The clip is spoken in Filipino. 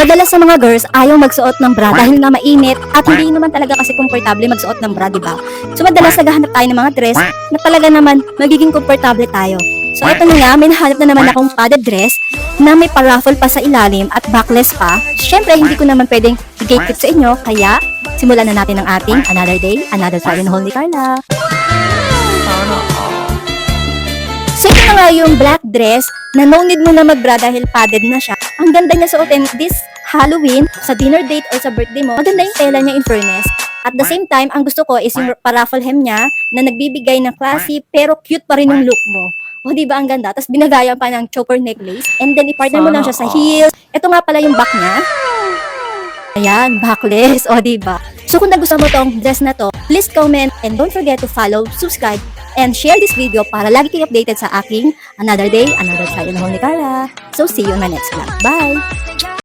Madalas sa mga girls, ayaw magsuot ng bra dahil nga mainit at hindi naman talaga kasi komportable magsuot ng bra, di ba? So madalas naghahanap tayo ng mga dress na talaga naman magiging komportable tayo. So ito na nga, may nahanap na naman akong padded dress na may paraffle pa sa ilalim at backless pa. Siyempre, hindi ko naman pwedeng i-gatekeep sa inyo, kaya simulan na natin ang ating Another Day, Another Fire in the Hole ni Carla. So ito na nga yung black dress na no need mo na mag-bra dahil padded na siya. Ang ganda niya suotin this Halloween, sa dinner date or sa birthday mo. Maganda yung tela niya in fairness. At the same time, ang gusto ko is yung paraffle hem niya na nagbibigay ng classy pero cute pa rin yung look mo. O di ba ang ganda? Tapos binagayan pa ng choker necklace and then i-partner mo lang siya sa heels. Ito nga pala yung back niya. Ayan, backless. O di ba? So kung nagustuhan mo tong dress na to, please comment and don't forget to follow, subscribe, and share this video para lagi kayo updated sa aking Another Day, Another Fire in the Hole ni Carla. So see you in my next vlog. Bye!